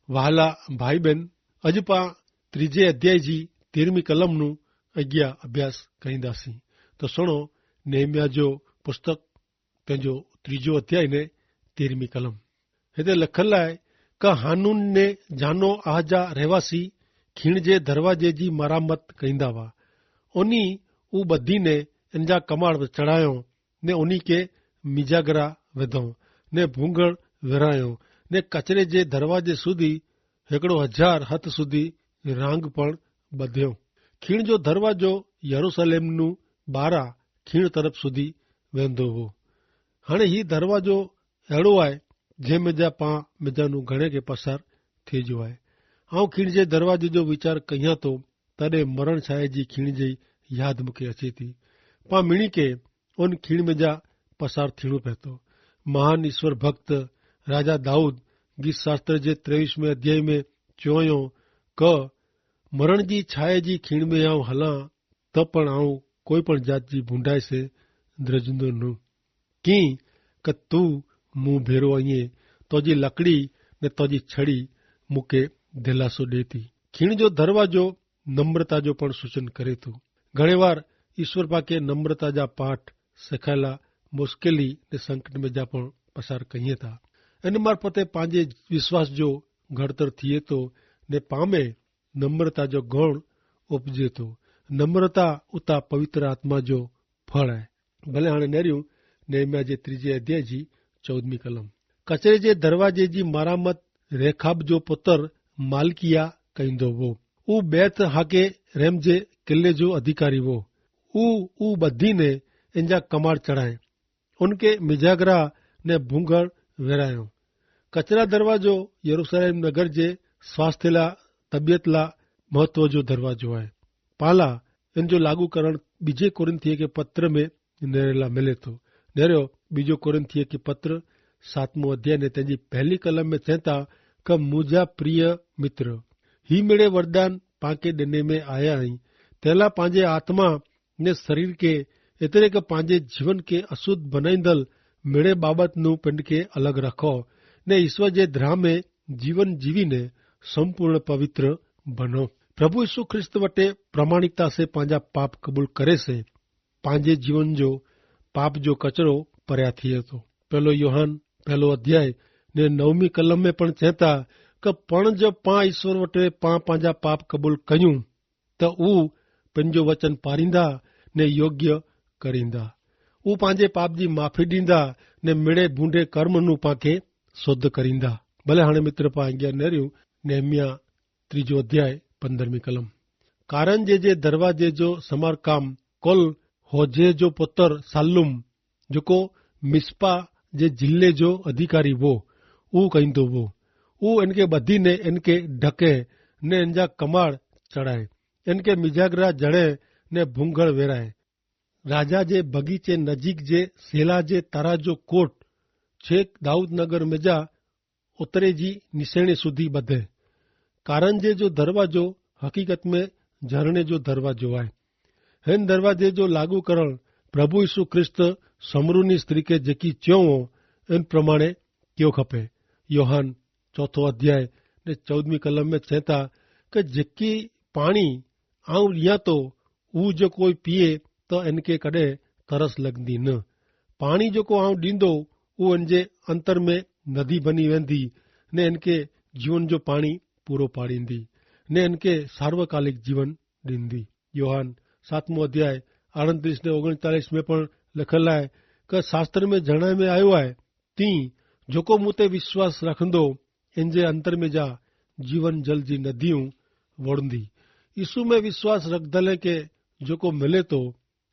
वहाला भाई बहन, अज पां 3 अध्याय जी 13वीं कलम नु अग्या अभ्यास करींदासीं। तो सुनो नेहमिया जो पुस्तक पंहिंजो 3 अध्याय ने 13वीं कलम। हिते लिखल आहे क हानून ने जानो आहजा रहवासी खीण जे दरवाजे जी मरामत कईंदा हुआ। उनी ऊ बधी ने इन जा कमाड़ चढ़ायो ने उन्ही के मिजागरा विधो ने भूंगड़ विरायो ने कचरे जे दरवाजे सुधी 1000 हथ सुधी रांग पण बधियो। खीण जो दरवाजो यरूशलेम नु 12 खीण तरफ सुधी वेंदो हो। हाणे ही दरवाजो अहिड़ो आहे जंहिंमें जा पां मिजा नु घणे के पसार थी जो आहे। आउं खीण जे दरवाजे जो वीचार कयां तो तॾहिं मरण छाए जी खीण जी यादि मूंखे अचे थी। पां मिणी के उन खीण में जा पसार थियणो पए थो। महान ईश्वर भक्त राजा दाऊद गीत शास्त्र जे 23वें अध्याय में चयो क मरण जी छाए जी खीण में आऊं हलां त पण आऊं कोई पण जात जी भूंडाई से द्रजंदो न। की क तू मूं भेरो आईं तुंहिंजी लकड़ी ने तुंहिंजी छड़ी मूंखे दिलासो ॾे थी। खीण जो दरवाजो नम्रता जो पण सूचन करे थो। घणे वार ईश्वर पाके नम्रता जा पाठ सिखायला मुश्किली ने संकट में जा पण पसार कईं था। इन मार्फते पंहिंजे विश्वास जो घड़तर थिए थो ने पामे नम्रता जो गुण उपजे थो। नम्रता उता पवित्र आत्मा जो फल है। भले हाणे नेरियूं नेहमिया जे 3 अध्याय जी 14वीं कलम। कचरे जे दरवाजे जी मरामत रेखाब जो पुत्र मालकिया कईंदो हो। ऊ बैत हाके रेम जे किले जो अधिकारी हो। ऊ बधी ने इन जा कमाड़ चढ़ाए उनके मिजागरा ने भूंगड़ विरायो। कचरा दरवाजो यरूशलेम नगर जे स्वास्थ्य ला तबियत ला महत्व जो दरवाजो है। पाला इन जो लागू करण बीजे कोरिन्थिये के पत्र में नेरेला मिले थो। नेरियो बीजो कोरिन्थिये के पत्र 7वां अध्याय ने तेजी पहली कलम में चेता क मुझा प्रिय मित्र ही मेरे वरदान पाके डिने में आया आई तेला पांजे आत्मा ने शरीर के एतरे के पांजे जीवन के अशुद्ध बनाईंदल मेरे बाबत नु पिंड के अलग रखो ने ईश्वर जे द्राह में जीवन जीवी ने संपूर्ण पवित्र बनो। प्रभु यीशु ख्रिस्त वटे प्रामाणिकता से पांजा पाप कबूल करे से पांजे जीवन जो पाप जो कचरो परया थिए तो। पहलो योहान 1 अध्याय ने 9वीं कलम में पण चेता क पण जब पां ईश्वर वटे पांजा पाप कबूल कयूं त ऊ पंहिंजो वचन पारींदा ने योग्य करींदा। ऊ पांजे पाप जी माफ़ी ॾींदा ने मिड़े बूंडे कर्म नु पाके शुद्ध करींदा। भले हाणे मित्र पां अॻियां नेरियूं नेहमिया 3 अध्याय 15वीं कलम। कारन जे दरवाजे जो समारकाम कोल होजे जो पुत्र सालुम जेको मिस्पा जे जिले जो अधिकारी वो ऊ कईंदो वो। ऊ इनके बधी ने इनके ढके ने इन जा कमाड़ चढ़ाए इनके मिजागरा जड़े ने भूंगड़ वेराए। राजा जे बगीचे नजीक जे सेला जे तारा जो कोट छेक दाऊद नगर में जा उतरे जी निशाने सुधी बधे। कारंजे जो दरवाजो हकीकत में झरणे जो दरवाजो है। हिन दरवाजे जो लागू करण प्रभु यीशु ख्रिस्त समरूनी स्त्री के जेकी च्यो इन प्रमाणे क्यों खपे। योहान 4 अध्याय ने 14वीं कलम में चेता कि जेकी पानी आऊं ॾियां तो ऊ जो कोई पिए तो इनके कॾे तरस लगंदी न। पानी जेको आऊं ॾींदो ऊ इनजे अंतर में नदी बनी वेंदी ने इनके जीवन जो पानी पूरो पाड़ींदी ने इनके सार्वकालिक जीवन ॾींदी। योहान 7 अध्याय 38 ने 39 में पण लिखल है कि शास्त्र में जणाए में आयो है ती जेको मूं ते विश्वास रखंदो इनजे अंतर में जा जीवन जल जी नदियूं वड़ंदी। यीशु में विश्वास रखदले के जेको मिले तो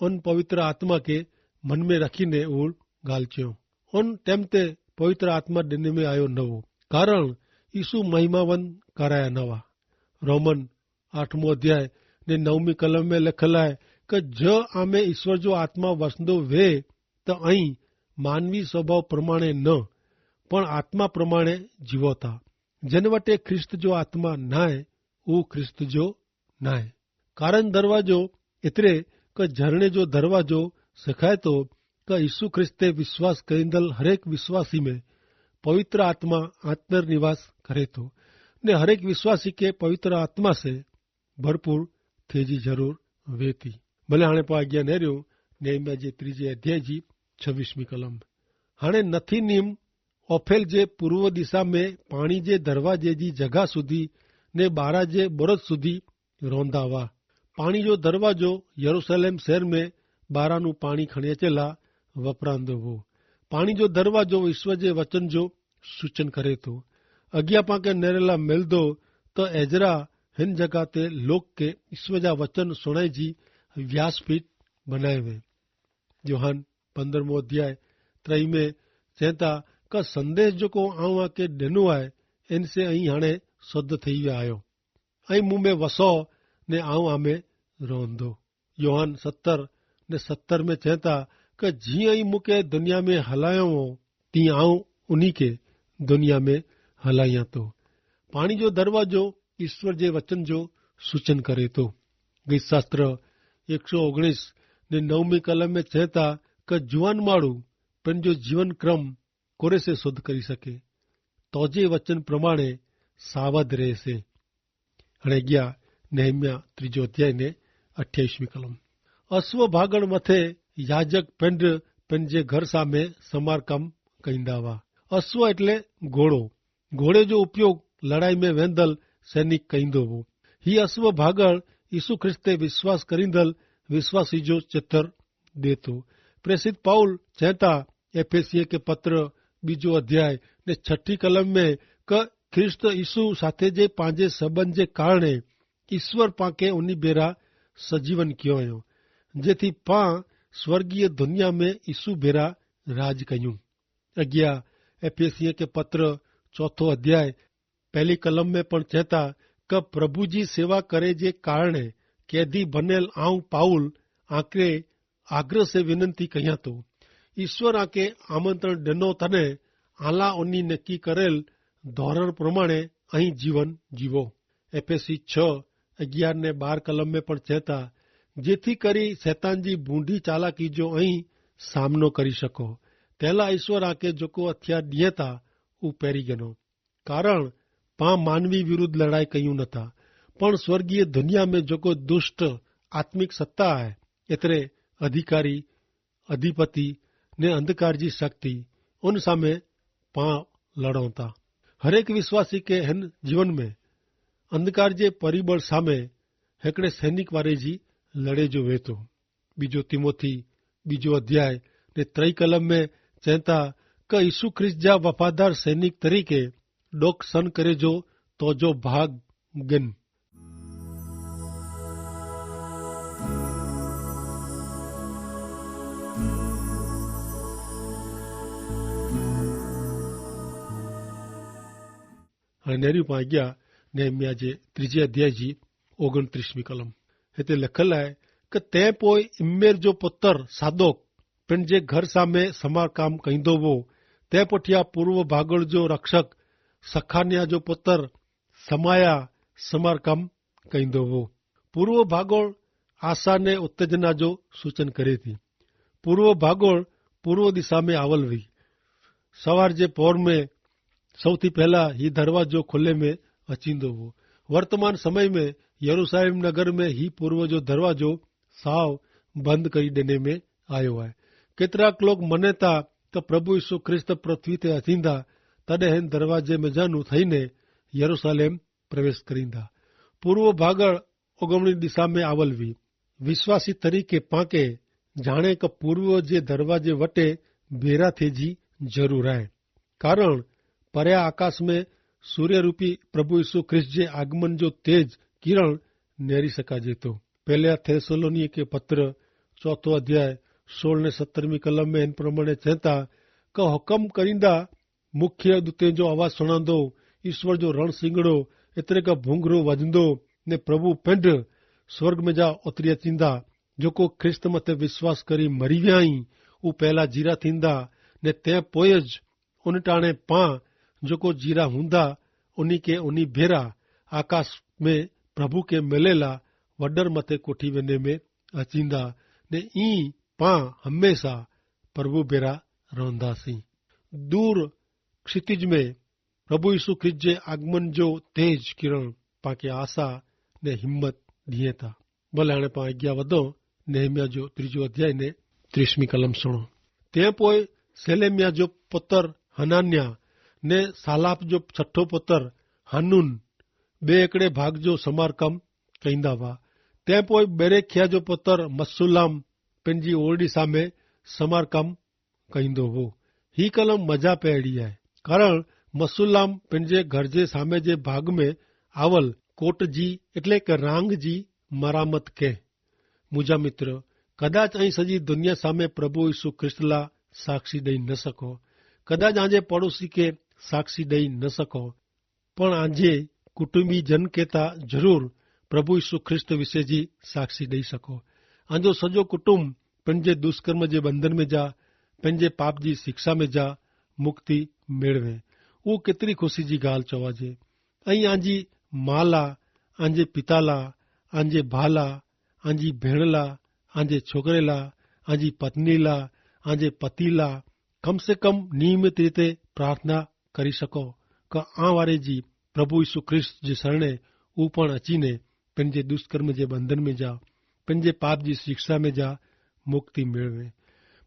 उन पवित्र आत्मा के मन में रखीने उन गाल चयो। उन टाइम ते पवित्र आत्मा ॾिने में आयो न हो कारण यीशु महिमावन कराया न हुआ। रोमन 8 अध्याय ने 9वीं कलम में लिखल है कि ज आमे ईश्वर जो आत्मा वसंदो वे त आई मानवी स्वभाव प्रमाणे न पण आत्मा प्रमाणे जीवो था। जिन वटे ख्रिस्त जो आत्मा नाहे ऊ ख्रिस्त जो नाहे। कारण दरवाजो एतिरे क झरणे जो दरवाजो सिखाए तो क यीशु ख्रिस्त ते विश्वास कईंदल हरेक विश्वासी में पवित्र आत्मा आंतर निवास करे तो ने हरेक विश्वासी के पवित्र आत्मा से भरपूर थेजी जरूर वेती। भले हाणे पाण अॻियां नेरियो नेहमिया जे 3 अध्याय जी 26वीं कलम। हाणे नथी नीम ओफेल जे पूर्व दिशा में पाणी जे दरवाजे जी जगह सुधी ने 12 जे बुरज सुधी रोंदा हुआ। पाणी जो दरवाजो यरूशलेम शहर में 12 નું पाणी खणी अचे ला वपरांदो हो। पाणी जो दरवाजो ईश्वर जे वचन जो सूचन करे थो। अॻियां पाण नेरेला मिलंदो त एजरा हिन जगह ते लोक के ईश्वर जा वचन सुणाई जी व्यासपीठ बनाए वे। योहान 15 अध्याय 3 में चवंदा का संदेश जेको आऊं आके ॾिनो आहे इन से अहीं हाणे शुद्ध थी विया आहियो ऐं मूं में वसो ने आऊं आमे रहंदो। योहान 17:70 में चवंदा कि जीअं ई मूंखे दुनिया में हलायो हो तीअं आऊं उन्ही के दुनिया में हलायां थो। पाणी जो दरवाजो ईश्वर जे वचन जो सूचन करे थो। गीत शास्त्र 119 ने 9वीं कलम में चवंदा कि जुआन माण्हू पंहिंजो जीवन क्रम कोरे से शुद्ध करी सके तोजे वचन प्रमाणे सावध रहे से। हाणे अॻियां नेहमिया 3 अध्याय ने 28वीं कलम। अश्व भागण मथे याजक पिंड पंहिंजे घर सामे समारकम कंदा हुआ। अश्व એટલે घोड़ो। घोड़े जो उपयोग लड़ाई में वेंदल सैनिक कंदो हो। ही अश्व भागण यीशु ख्रिस्त ते विश्वास करींदल विश्वासी जो चित्र दे थो। प्रेसित पाउल चवंदा एफेसी के पत्र 2 अध्याय ने 6 कलम में क ख्रिस्त यीशु साथे जे पंहिंजे सबन जे कारणे ईश्वर पाके उन बेरा सजीवन कियो हुयो जेथी पां स्वर्गीय दुनिया में यीशु बेरा राज कयूं। अॻियां एफेसी के पत्र 4 अध्याय 1 कलम में पण चवंदा क प्रभु जी सेवा करे जे कारणे कैदी बनियल आऊं पाउल आके आग्रह से विनंती कयां तो ईश्वर आके आमंत्रण ॾिनो तने आला उन्ही नक्की करेल धोरण प्रमाणे अहीं जीवन जीवो। एफएसी 6:11 ने 12 कलम में पण चवंदा जेथी करी शैतान जी बूंदी चालाकी जो अहीं सामनो करी सको तेला ईश्वर आके जेको हथियार ॾिए था उ पहिरीं गिनो। कारण पां मानवी विरुद्ध लड़ाई कयूं नथा पण स्वर्गीय दुनिया में जेको दुष्ट आत्मिक सत्ता है एतिरे अधिकारी अधिपति ने अंधकार जी शक्ति उन सामे पां लड़ूं था। हरेक विश्वासी के हिन जीवन में अंधकार जे परिबल सामे हिकिड़े सैनिक वारे जी लड़े जो वे थो। 2 तिमोथी 2 अध्याय ने 3 कलम में चवंदा क यीशु ख्रिस्त जा वफादार सैनिक तरीके डोक सन करे जो तो जो भाग गिन। हाणे नेरियूं पाण अॻियां नेहमिया जे 3 अध्याय जी 29वीं कलम। हिते लिखियलु आहे कि तंहिं पोइ इम्मेर जो पुत्र सादोक पंहिंजे घर सामे समारकाम कंदो हो। तंहिं पुठियां पूर्व भागड़ जो रक्षक सखानिया जो पुत्र समाया समारकाम कंदो हो। पूर्व भागोड़ आशा ने उत्तेजना जो सूचन करे थी। पूर्व भागोड़ पूर्व दिशा में आवल हुई। सवार जे पौर में सौथी पहला ही दरवाजो खुले में अचींदो हो। वर्तमान समय में यरूशलेम नगर में ही पूर्व जो दरवाजो साव बंद करी देने में आयो है। केतराक लोग मने था त प्रभु यीशु ख्रिस्त पृथ्वी ते अचींदा तॾहिं हिन दरवाजे में जानू थईने यरूशलेम प्रवेश करींदा। पूर्व भागड़ उगमणी दिशा में आवल हुई। विश्वासी तरीके पाके जाने क पूर्व जे दरवाजे वटे बेरा थे जी जरूर है। कारण पर्या आकाश में सूर्य रूपी प्रभु यीशु ख्रिस्त जे आगमन जो तेज किरण नेरी सकाजे तो। पहले थेसलोनी के पत्र 4 अध्याय 16 ने 17वीं कलम में इन प्रमाणे चवंदा क हुकम करींदा मुख्य दूते जो आवाज सुणंदो ईश्वर जो रण सिंगड़ो एतिरे का भूंगरो वजंदो ने प्रभु पिंड स्वर्ग में जा उतरी अचींदा जेको ख्रिस्त मथे विश्वास करी मरी विया आहीं उ पहला जीरा थींदा ने तंहिं पोइ उन टाणे पां जेको जीरा हूंदा उन्ही के उन्ही भेरा आकाश में प्रभु के मिलेला वडर मथे कोठी वेंदे में अचींदा ने ई पां हमेशा प्रभु भेरा रहंदासीं। दूर क्षितिज में प्रभु यीशु ख्रिस्त जे आगमन जो तेज किरण पाके आशा ने हिम्मत दिए था। भले हाणे पाण अॻियां वधो। नेहमिया जो 3 अध्याय ने 30 कलम सुणो। तंहिं पोइ सेलेमिया जो पुत्र हनान्या ने सालाप जो 6ठो पुत्र हनून बे हिकिड़े भाग जो समारकम कईंदा हुआ। तंहिं पोइ बेरेखिया जो पुत्र मसूलाम पंहिंजी ओरडी सामे समारकम कईंदो हो। ही कलम मज़ा पे अहिड़ी आहे, कारण मसूलाम पंहिंजे घर जे सामे जे भाग में आवल कोट जी એટલે કે રાંગ जी मरामत के। मुंहिंजा मित्र, कदाच ऐं सॼी दुनिया सामे प्रभु यीशु ख्रिस्त ला साक्षी ॾेई न सको, कदाच आंजे पड़ोसी के साक्षी ॾेई न सको, पण आंजे कुटुंबी जन के ता जरूर प्रभु यीशु ख्रिस्त विषय जी साक्षी ॾेई सको। आंजो सॼो कुटुंब पंहिंजे दुष्कर्म जे बंधन में जा, पंहिंजे पाप जी शिक्षा में जा मुक्ति मेळवे। उहो केतिरी ख़ुशी जी ॻाल्हि चवाजे। ऐं आंजी माउ ला, आंजे पिता ला, आंजे भाउ ला, आंजी भेण ला, आंजे छोकिरे ला, आंजी पत्नी ला, आंजे पति ला कम से कम नियमित रीते प्रार्थना करी सको कि आ वारे जी प्रभु यीशु ख्रिस्त जे शरणे हू पण अचीने पंहिंजे दुष्कर्म जे बंधन में जा, पंहिंजे पाप जी शिक्षा में जा मुक्ति मेळवे।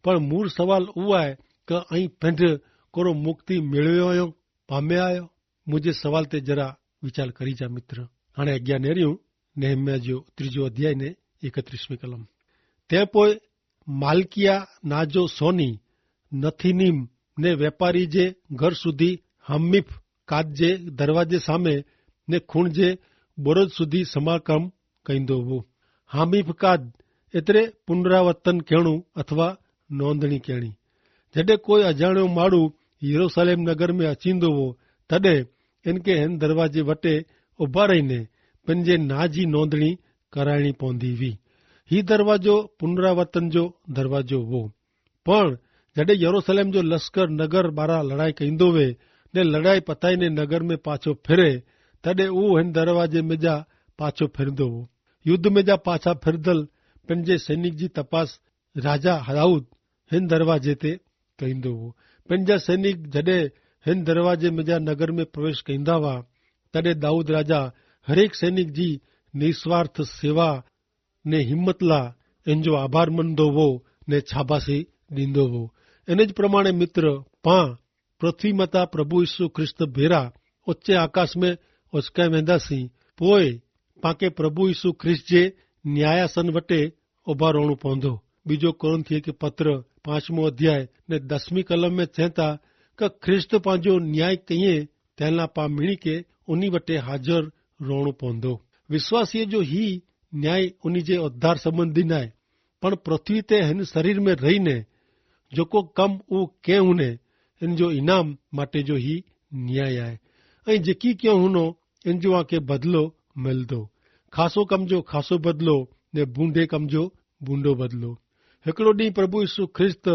पण मूल सवाल उहो आहे कि ऐं पिंड कोरो मुक्ति मेळवियो आहियो, पामिया आहियो? मुंहिंजे सवाल ते जरा वीचार करी जा मित्र। हाणे अॻियां नेरियूं नेहमिया जो 3 अध्याय ने 31 कलम। तंहिं पोइ मालकिया नाजो सोनी नथीनीम ने वेपारी जे घर સુધી હમીફ કાદ જે દરવાજે સામે ને ખૂણ જે બોરજ સુધી સમારકામ કઈંદો हो। હમીફ કાદ એટલે પુનરાવર્તન કહેણું अथवा नोंधणी कहिणी। जॾहिं कोई अजाणियो माण्हू यरूशलेम नगर में अचींदो हो, तॾहिं इनके हिन दरवाजे वटे उभा रहीने पंहिंजे ना जी नोंधणी कराइणी पवंदी हुई। ही दरवाजो पुनरावर्तन जो दरवाजो हो। पण जॾहिं यरूशलेम जो लश्कर नगर ॿाहिरां लड़ाई कईंदो वे ने लड़ाई पताईने नगर में पाछो फिरे, तॾहिं उहो हिन दरवाजे में जा पाछो फिरंदो हो। युद्ध में जा पाछा फिरदल पंहिंजे सैनिक जी तपास राजा दाऊद हिन दरवाजे ते कईंदो हो। पंहिंजा सैनिक जॾहिं हिन दरवाजे में जा नगर में प्रवेश कईंदा हुआ, तॾहिं दाऊद राजा हरेक सैनिक जी निस्वार्थ सेवा ने हिम्मत ला इन जो आभार मञंदो हो ने छाबासी ॾींदो हो। इन ज प्रमाणे मित्र, पां पृथ्वी मथा प्रभु यीशु ख्रिस्त भेरा उचे आकाश में उचकाए वेंदासीं, पोइ पाके प्रभु यीशु ख्रिस्त जे न्यायासन वटे उभा रहणो पवंदो। बीजो कोरिन्थियों के पत्र 5 अध्याय ने 10 कलम में चवनि था कि ख्रिस्त पंहिंजो न्याय कईं, तंहिं लाइ पां मिणी के उन वटे हाज़िर रहणो पवंदो। विश्वासीअ जो ही न्याय उन जे उद्धार संबंधी न आहे, पण पृथ्वी ते हिन शरीर में रहीने जेको कम उहो कयो हुने इन जो इनाम माटे जो ही न्याय आहे। ऐं जेकी कयो हुनो इन जो आके बदिलो मिलंदो। खासो कम जो खासो बदिलो ने बूंदे कम जो बूंदो बदिलो। हिकिड़ो ॾींहुं प्रभु यीशु ख्रिस्त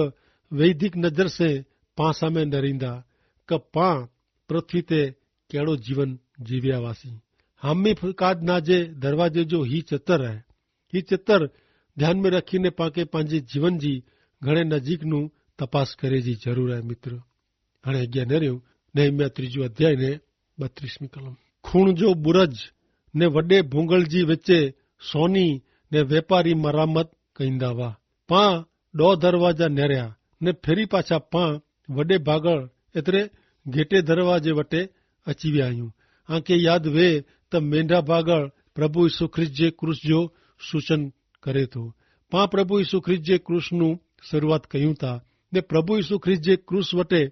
वैदिक नज़र से पां सामे डरींदा कि पां पृथ्वी ते कहिड़ो जीवन जीविया हुआसीं। हामीफ़ काद नाजे दरवाजे जो ही चित्र आहे। ही चित्र ध्यान में रखीने पाके पंहिंजे जीवन जी घणे नज़दीक नूं तपास करे जी ज़रूर आहे मित्र। हाणे अॻियां नेरियूं नेहमिया 3 अध्याय ने 32 कलम। खूण जो बुरज ने वॾे भूंगल जी विचे सोनी ने वेपारी मरामत कईंदा हुआ। पां 2 दरवाजा नेरिया ने फेरी पाछा पां वॾे भागड़ एतिरे घेटे दरवाजे वटे अची विया आहियूं। आंखे यादि वे त मेंढा भागड़ प्रभु यीशु ख्रिस्त जे क्रूस जो सूचन करे थो। पां प्रभु यीशु ख्रिस्त जे क्रूस नूं शुरूआत कयूं था ने प्रभु यीशु ख्रिस्त जे क्रूस वटे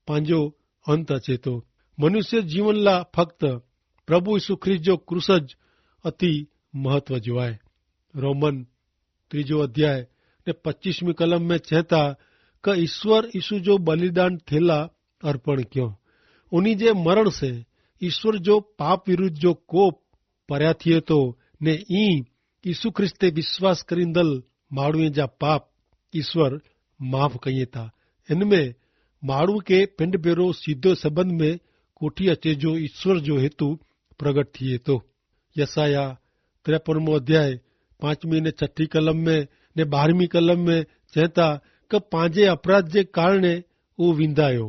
पंहिंजो अंत अचे थो। मनुष्य जीवन लाइ फक्त प्रभु यीशु ख्रिस्त जो क्रूसज अति महत्व जो आहे। रोमन 3 अध्याय ने 25 कलम में चए था कि ईश्वर यीशु जो बलिदान थेला अर्पण कयो। उन्ही जे मरण से ईश्वर जो पाप विरुद्ध जो कोप परिया थिए थो ने ई यीशु ख्रिस्त ते विश्वास करींदल माण्हूअ जा पाप ईश्वर माफ़ कये था। इनमें माण्हू के पिंड भेरो सीधो संबंध में कोठी अचे जो ईश्वर जो हेतु प्रगट थिए थो। यसाया 53 अध्याय 5 ने 6 कलम में ने 12 कलम में चए था कि पंहिंजे अपराध जे कारणे उहो विंदायो,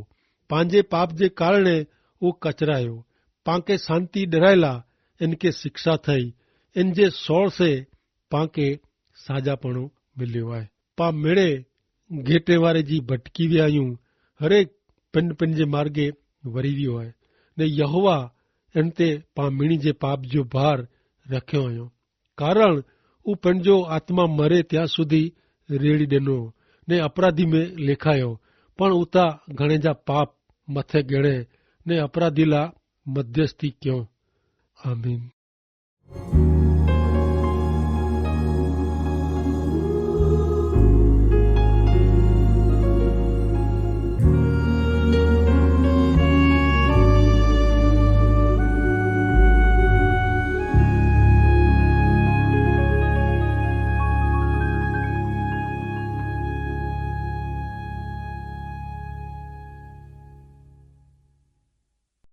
पंहिंजे पाप जे कारणे वो कचरायो, पांके शांति डरायला इनके शिक्षा थई, इन जे सौर से पांके साजापणो मिलियो है। पा मेड़े घेटे वारे जी भटकी विया आहियूं, हरेक पिन पिन जे मार्गे वरी वियो है ने यहोवा इन ते पा मीणी जे पाप जो भार रखियो हुयो, कारण ऊ पंहिंजो आत्मा मरे ત્યાં સુધી રેડી ॾिनो ने अपराधी में लेखायो, पण उता घणे जा पाप मथे ॻणे ने अपराधी ला मध्यस्थी कयो। आमीन।